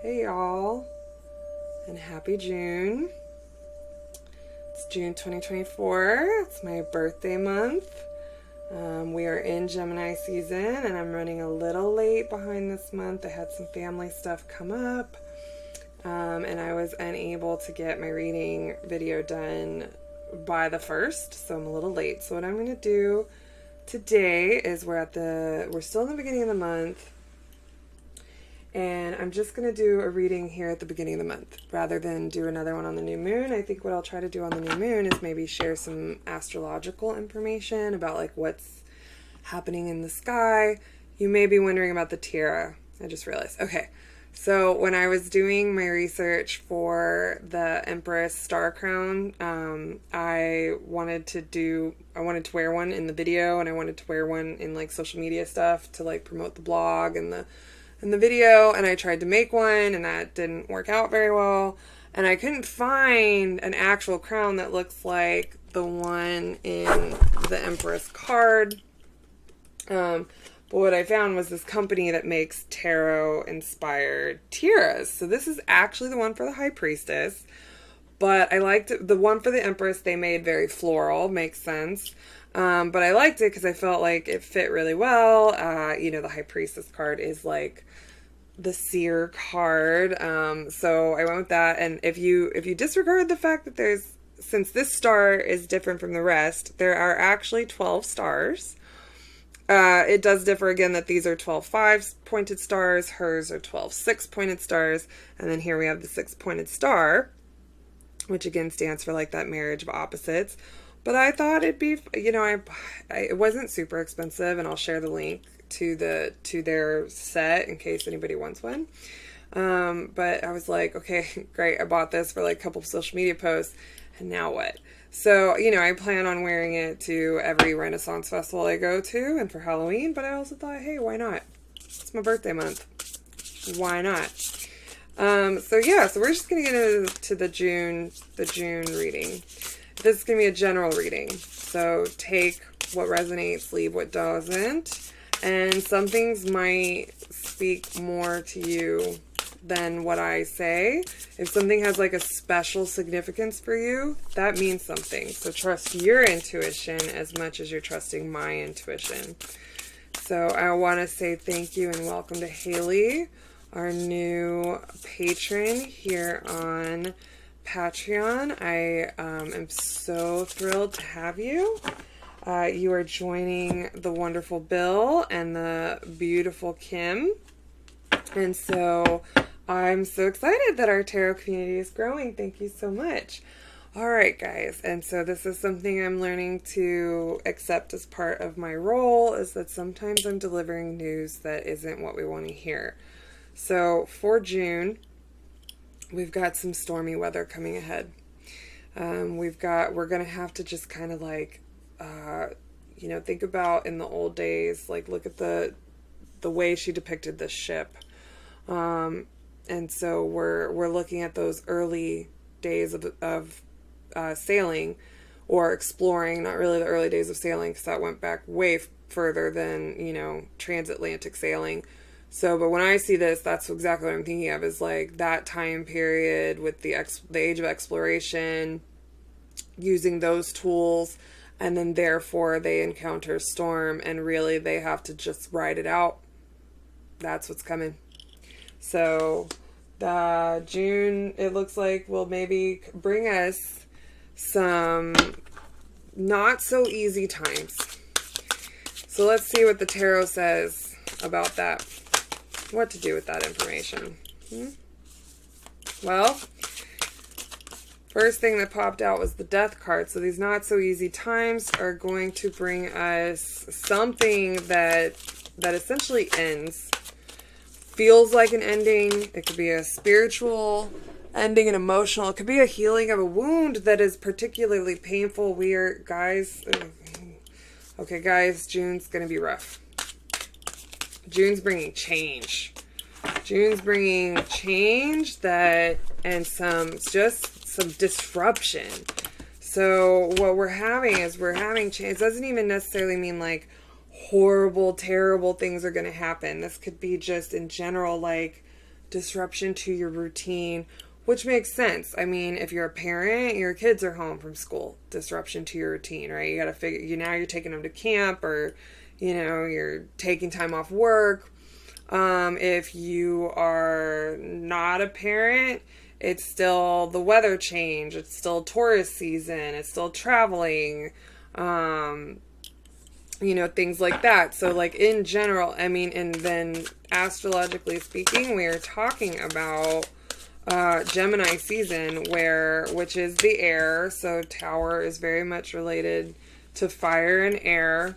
Hey y'all, and happy June. It's June 2024. It's my birthday month. We are in Gemini season, and I'm running a little late behind this month. I had some family stuff come up, and I was unable to get my reading video done by the 1st, so I'm a little late. So what I'm going to do today is we're still in the beginning of the month, and I'm just going to do a reading here at the beginning of the month rather than do another one on the new moon. I think what I'll try to do on the new moon is maybe share some astrological information about like what's happening in the sky. You may be wondering about the tiara. I just realized. Okay. So when I was doing my research for the Empress star crown, I wanted to wear one in the video, and I wanted to wear one in like social media stuff to like promote the blog and the video, and I tried to make one, and that didn't work out very well, and I couldn't find an actual crown that looks like the one in the Empress card. But what I found was this company that makes tarot-inspired tiaras. So this is actually the one for the High Priestess, but I liked it. The one for the Empress they made very floral, makes sense. But I liked it because I felt like it fit really well. The High Priestess card is like the seer card. So I went with that. And if you disregard the fact that since this star is different from the rest, there are actually 12 stars. It does differ again that these are 12 5-pointed stars. Hers are 12 6-pointed stars. And then here we have the 6-pointed star, which again stands for like that marriage of opposites. But I thought it'd be, it wasn't super expensive, and I'll share the link to their set in case anybody wants one. But I was like, okay, great. I bought this for like a couple of social media posts, and now what? So, I plan on wearing it to every Renaissance festival I go to and for Halloween, but I also thought, hey, why not? It's my birthday month. Why not? So we're just going to get into the June reading. This is going to be a general reading, so take what resonates, leave what doesn't, and some things might speak more to you than what I say. If something has like a special significance for you, that means something, so trust your intuition as much as you're trusting my intuition. So I want to say thank you and welcome to Haley, our new patron here on Patreon. I am so thrilled to have you. You are joining the wonderful Bill and the beautiful Kim. And so I'm so excited that our tarot community is growing. Thank you so much. All right, guys. And so this is something I'm learning to accept as part of my role, is that sometimes I'm delivering news that isn't what we want to hear. So for June, we've got some stormy weather coming ahead. We're going to have to just kind of like, think about in the old days, like look at the way she depicted this ship. And so we're looking at those early days of sailing or exploring, not really the early days of sailing, because that went back way further than, transatlantic sailing. So, but when I see this, that's exactly what I'm thinking of, is like that time period with the age of exploration, using those tools, and then therefore they encounter storm, and really they have to just ride it out. That's what's coming. So, June, it looks like, will maybe bring us some not so easy times. So let's see what the tarot says about that. What to do with that information. Well, first thing that popped out was the Death card. So these not so easy times are going to bring us something that essentially ends. Feels like an ending. It could be a spiritual ending, an emotional. It could be a healing of a wound that is particularly painful. Guys, June's going to be rough. June's bringing change. June's bringing change and some disruption. So what we're having change. It doesn't even necessarily mean like horrible, terrible things are going to happen. This could be just in general, like disruption to your routine, which makes sense. I mean, if you're a parent, your kids are home from school, disruption to your routine, right? You got to figure, now you're taking them to camp, or, you're taking time off work. If you are not a parent, it's still the weather change. It's still tourist season. It's still traveling. Things like that. So like in general, I mean, and then astrologically speaking, we are talking about Gemini season, which is the air. So Tower is very much related to fire and air.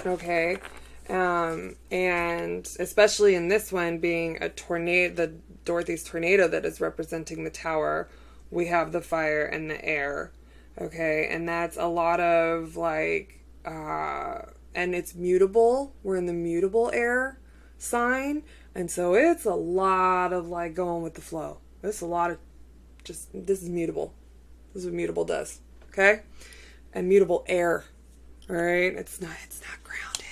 Okay. And especially in this one being a tornado, the Dorothy's tornado that is representing the Tower, we have the fire and the air. Okay. And that's a lot of like, and it's mutable. We're in the mutable air sign. And so it's a lot of like going with the flow. It's a lot of this is mutable. This is what mutable does. Okay. And mutable air. All right. It's not grounded.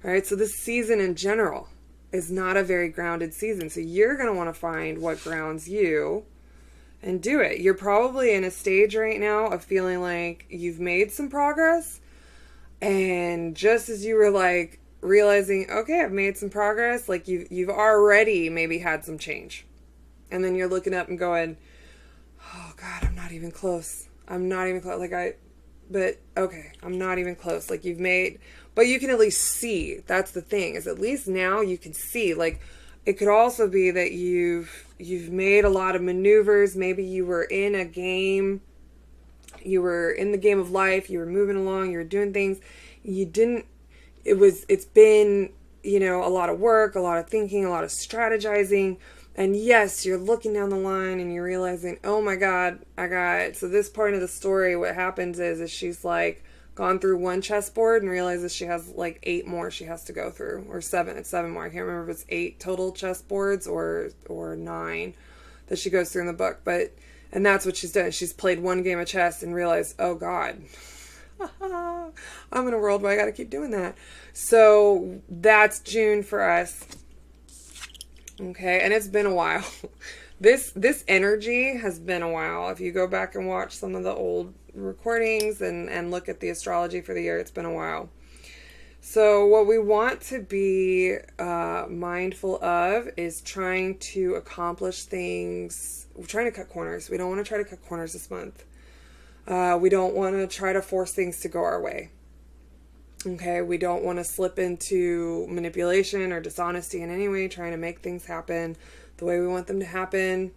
All right, so this season in general is not a very grounded season. So you're going to want to find what grounds you and do it. You're probably in a stage right now of feeling like you've made some progress. And just as you were like realizing, okay, I've made some progress, like you've already maybe had some change. And then you're looking up and going, oh God, I'm not even close. I'm not even close. I'm not even close. Like you've made... But you can at least see. That's the thing, is at least now you can see. Like, it could also be that you've made a lot of maneuvers. Maybe you were in a game. You were in the game of life. You were moving along. You were doing things. It's been, a lot of work, a lot of thinking, a lot of strategizing. And yes, you're looking down the line and you're realizing, oh my God, so this part of the story, what happens is she's like, gone through one chessboard and realizes she has like 8 more she has to go through, or 7. It's 7 more. I can't remember if it's 8 total chessboards or 9 that she goes through in the book. And that's what she's done. She's played one game of chess and realized, oh God, I'm in a world where I got to keep doing that. So that's June for us. Okay. And it's been a while. This energy has been a while. If you go back and watch some of the old recordings and look at the astrology for the year, it's been a while. So what we want to be mindful of is trying to accomplish things. We're trying to cut corners. We don't want to try to cut corners this month. We don't want to try to force things to go our way. Okay, we don't want to slip into manipulation or dishonesty in any way, trying to make things happen the way we want them to happen.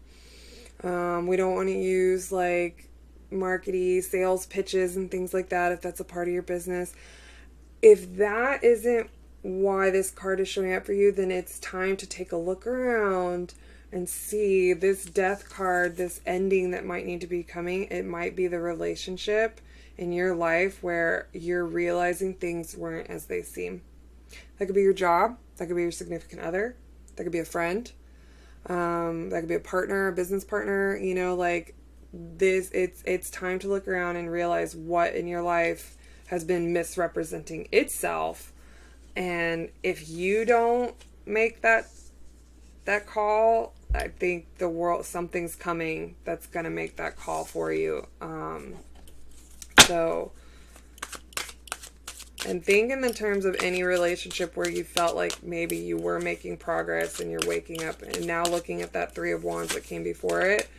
We don't want to use like marketing, sales pitches and things like that if that's a part of your business. If that isn't why this card is showing up for you, then it's time to take a look around and see this death card, this ending that might need to be coming. It might be the relationship in your life where you're realizing things weren't as they seem. That could be your job. That could be your significant other. That could be a friend. That could be a partner, a business partner. It's time to look around and realize what in your life has been misrepresenting itself. And if you don't make that call, I think something's coming that's going to make that call for you. And think in the terms of any relationship where you felt like maybe you were making progress and you're waking up and now looking at that 3 of Wands that came before it.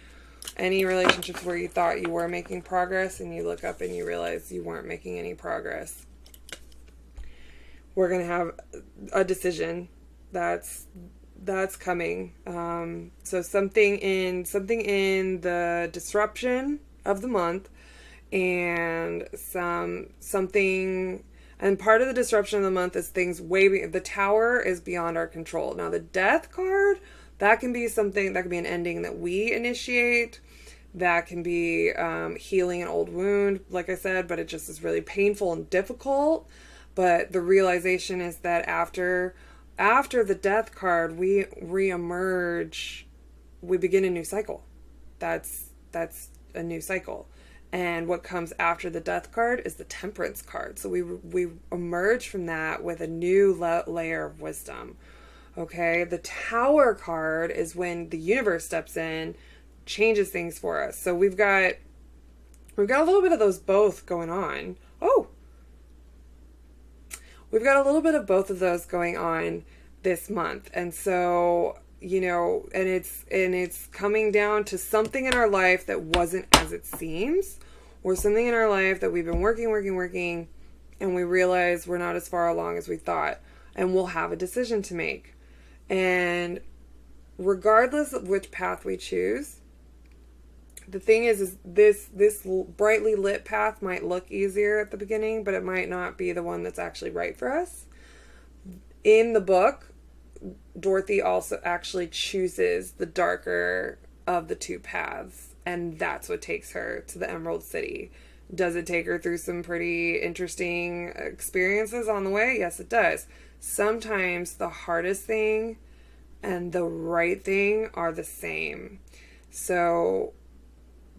Any relationships where you thought you were making progress and you look up and you realize you weren't making any progress. We're going to have a decision that's coming. So something in the disruption of the month and something. And part of the disruption of the month is things the Tower is beyond our control. Now the Death card, that can be something, that can be an ending that we initiate. That can be healing an old wound, like I said, but it just is really painful and difficult. But the realization is that after the Death card, we reemerge, we begin a new cycle. That's a new cycle. And what comes after the Death card is the Temperance card. So we emerge from that with a new layer of wisdom. Okay, the Tower card is when the universe steps in, changes things for us. So we've got a little bit of those both going on. Oh, we've got a little bit of both of those going on this month. And so, and it's coming down to something in our life that wasn't as it seems, or something in our life that we've been working, and we realize we're not as far along as we thought, and we'll have a decision to make. And regardless of which path we choose, the thing is this brightly lit path might look easier at the beginning, but it might not be the one that's actually right for us. In the book, Dorothy also actually chooses the darker of the two paths, and that's what takes her to the Emerald City. Does it take her through some pretty interesting experiences on the way? Yes, it does. Sometimes the hardest thing and the right thing are the same. So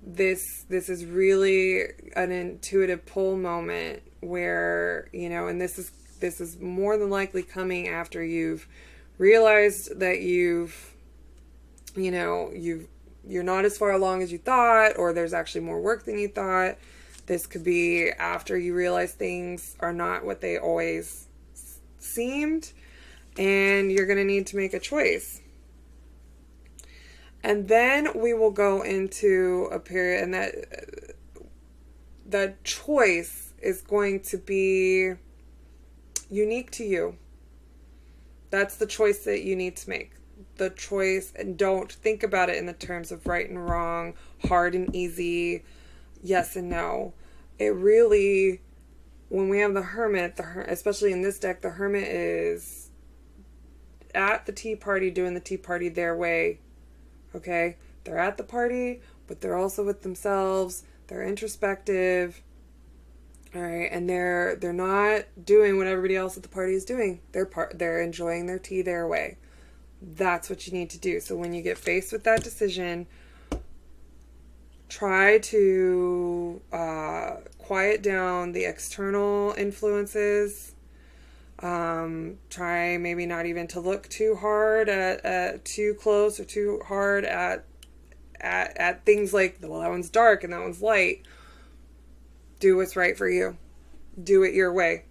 this is really an intuitive pull moment where, and this is more than likely coming after you've realized that you're not as far along as you thought, or there's actually more work than you thought. This could be after you realize things are not what they always seemed, and you're going to need to make a choice. And then we will go into a period, and that choice is going to be unique to you. That's the choice that you need to make. The choice, and don't think about it in the terms of right and wrong, hard and easy, yes and no. It really, when we have the Hermit, especially in this deck, the Hermit is at the tea party doing the tea party their way. Okay? They're at the party, but they're also with themselves. They're introspective. All right, and they're not doing what everybody else at the party is doing. They're enjoying their tea their way. That's what you need to do. So when you get faced with that decision, try to quiet down the external influences. Try maybe not even to look too hard at too close or too hard at things like, well, that one's dark and that one's light. Do what's right for you. Do it your way.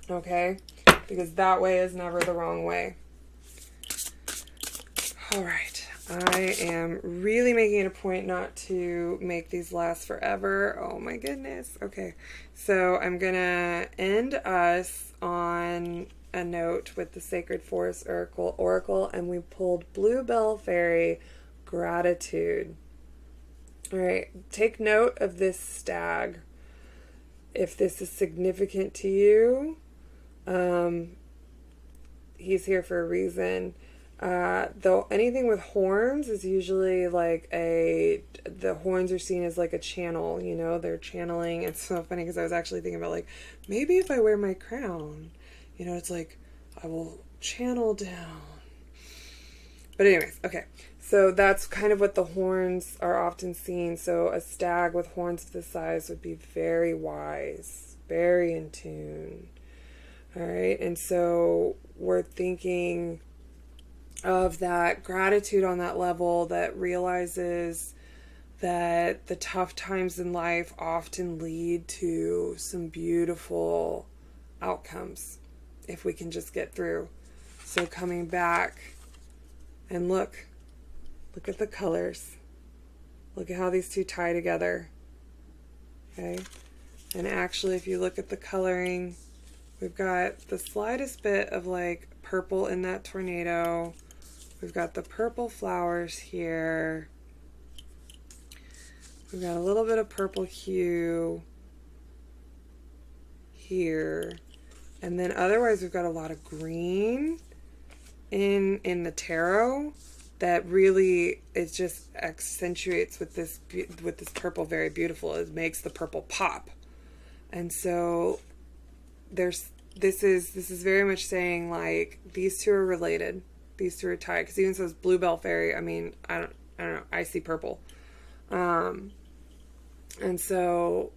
Okay? Because that way is never the wrong way. All right. I am really making it a point not to make these last forever. Oh my goodness. Okay. So I'm going to end us on a note with the Sacred Forest Oracle, and we pulled Bluebell Fairy Gratitude. All right. Take note of this stag. If this is significant to you, he's here for a reason. Though anything with horns is usually like the horns are seen as like a channel, they're channeling. It's so funny because I was actually thinking about like, maybe if I wear my crown, it's like, I will channel down. But anyways, okay. So that's kind of what the horns are often seen. So a stag with horns of this size would be very wise, very in tune. All right. And so we're thinking of that gratitude on that level that realizes that the tough times in life often lead to some beautiful outcomes if we can just get through. So coming back and look at the colors. Look at how these two tie together. Okay. And actually, if you look at the coloring, we've got the slightest bit of like purple in that tornado. We've got the purple flowers here. We've got a little bit of purple hue here. And then otherwise we've got a lot of green in the tarot that really, it just accentuates with this purple very beautiful. It makes the purple pop. And so this is very much saying like these two are related. These two are tied, because even says Bluebell Fairy. I mean, I don't know. I see purple, and so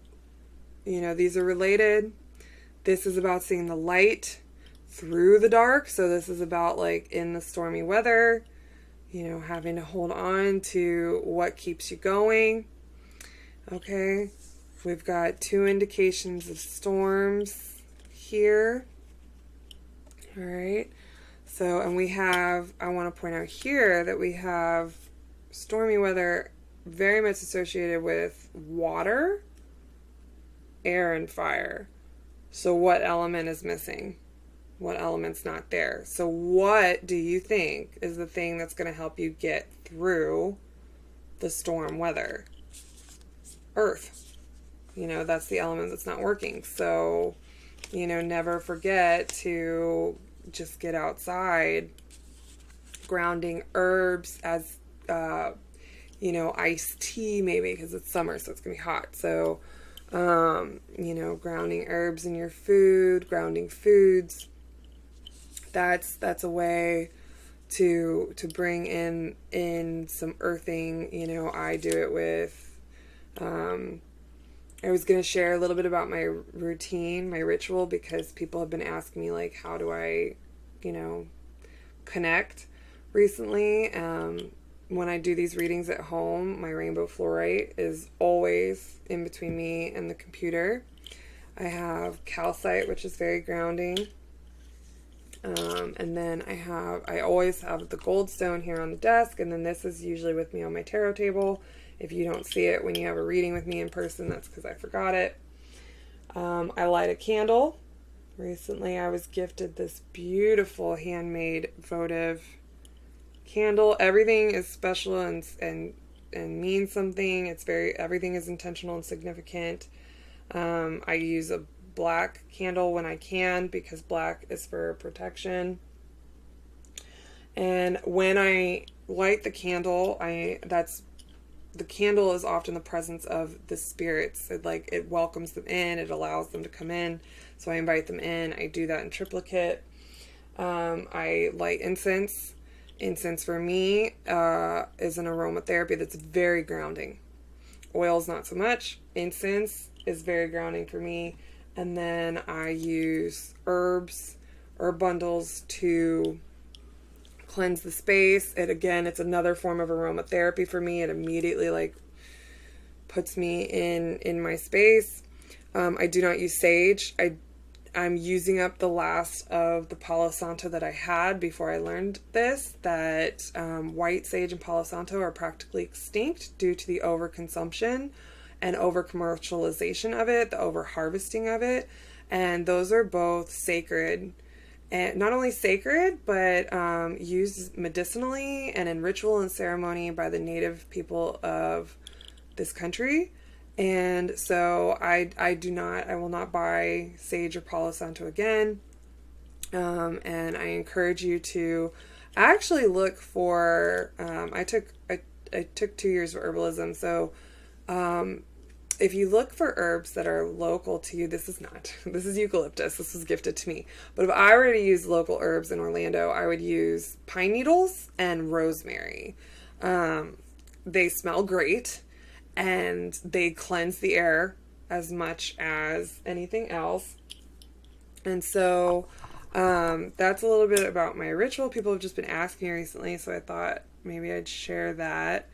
these are related. This is about seeing the light through the dark. So this is about like in the stormy weather, you know, having to hold on to what keeps you going. Okay, we've got 2 indications of storms here. All right, so, and we have, I want to point out here that we have stormy weather very much associated with water, air, and fire. So what element is missing? What element's not there? So what do you think is the thing that's going to help you get through the storm weather? Earth. You know, that's the element that's not working. So, you know, never forget to just get outside. Grounding herbs as, you know, iced tea maybe, because it's summer, so it's going to be hot. So, you know, grounding herbs in your food, grounding foods. That's a way to bring in some earthing. You know, I do it with, I was going to share a little bit about my routine, my ritual, because people have been asking me, like, how do I, you know, connect recently. When I do these readings at home, my rainbow fluorite is always in between me and the computer. I have calcite, which is very grounding. And then I always have the goldstone here on the desk, and then this is usually with me on my tarot table. If you don't see it when you have a reading with me in person, that's because I forgot it. I light a candle. Recently I was gifted this beautiful handmade votive candle. Everything is special and means something. Everything is intentional and significant. I use a black candle when I can, because black is for protection. And when I light the candle, the candle is often the presence of the spirits. It welcomes them in. It allows them to come in. So I invite them in. I do that in triplicate. I light incense. Incense for me is an aromatherapy that's very grounding. Oils not so much. Incense is very grounding for me. And then I use herb bundles to cleanse the space. It's another form of aromatherapy for me. It immediately puts me in my space. I do not use sage. I'm using up the last of the Palo Santo that I had before I learned this, that white sage and Palo Santo are practically extinct due to the overconsumption and over-commercialization of it, the over-harvesting of it. And those are both sacred. And not only sacred, but used medicinally and in ritual and ceremony by the native people of this country. And so I will not buy sage or Palo Santo again. And I encourage you to actually look for, I took 2 years of herbalism. So, if you look for herbs that are local to you, this is eucalyptus. This was gifted to me. But if I were to use local herbs in Orlando, I would use pine needles and rosemary. They smell great, and they cleanse the air as much as anything else. And so that's a little bit about my ritual. People have just been asking me recently, so I thought maybe I'd share that.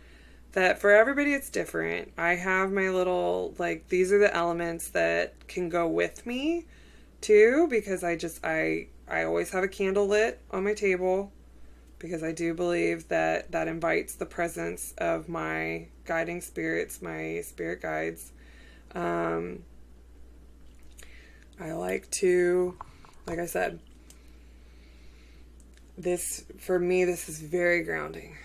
That for everybody it's different. I have my little, these are the elements that can go with me too, because I always have a candle lit on my table, because I do believe that invites the presence of my guiding spirits, my spirit guides. I like to, like I said, for me, this is very grounding.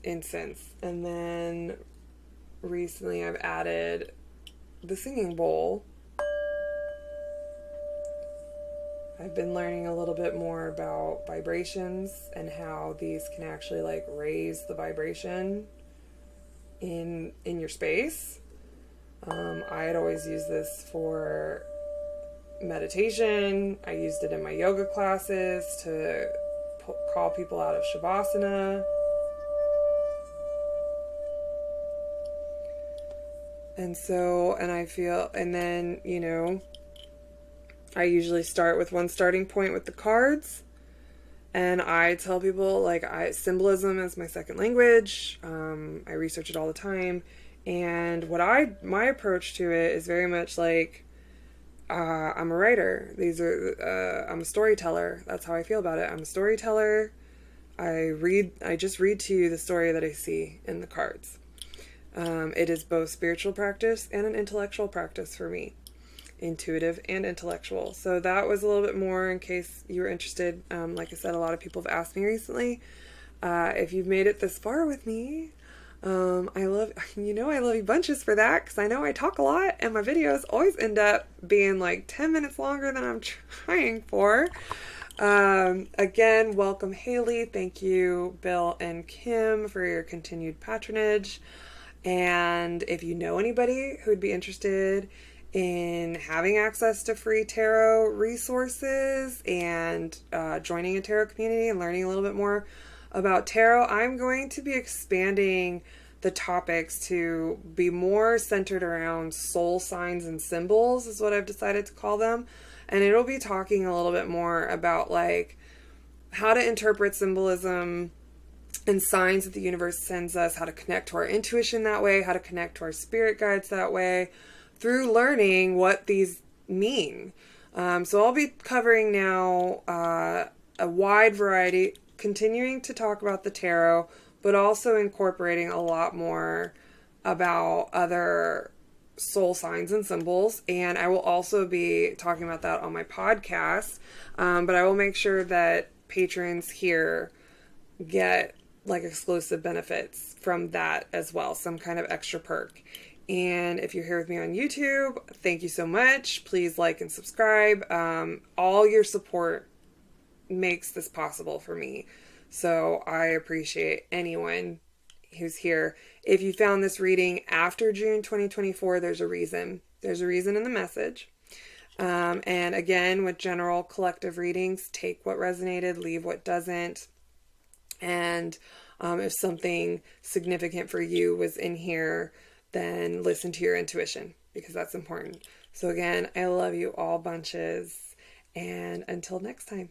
Incense. And then recently I've added the singing bowl. I've been learning a little bit more about vibrations and how these can actually raise the vibration in your space. I had always used this for meditation. I used it in my yoga classes to call people out of Shavasana. And I feel, and then, I usually start with one starting point with the cards. And I tell people, like, symbolism is my second language. I research it all the time. And my approach to it is very much like, I'm a writer. I'm a storyteller. That's how I feel about it. I'm a storyteller. I just read to you the story that I see in the cards. It is both spiritual practice and an intellectual practice for me. Intuitive and intellectual. So that was a little bit more in case you were interested. Like I said, a lot of people have asked me recently, if you've made it this far with me. I love you bunches for that, because I know I talk a lot and my videos always end up being like 10 minutes longer than I'm trying for. Again, welcome Haley. Thank you, Bill and Kim, for your continued patronage. And if you know anybody who'd be interested in having access to free tarot resources and joining a tarot community and learning a little bit more about tarot, I'm going to be expanding the topics to be more centered around soul signs and symbols, is what I've decided to call them. And it'll be talking a little bit more about like how to interpret symbolism and signs that the universe sends us, how to connect to our intuition that way, how to connect to our spirit guides that way, through learning what these mean. So I'll be covering now a wide variety, continuing to talk about the tarot, but also incorporating a lot more about other soul signs and symbols. And I will also be talking about that on my podcast. But I will make sure that patrons here get like exclusive benefits from that as well, some kind of extra perk. And if you're here with me on YouTube, thank you so much. Please like and subscribe. All your support makes this possible for me. So I appreciate anyone who's here. If you found this reading after June 2024, there's a reason. There's a reason in the message. And again, with general collective readings, take what resonated, leave what doesn't. And if something significant for you was in here, then listen to your intuition, because that's important. So again, I love you all bunches. And until next time.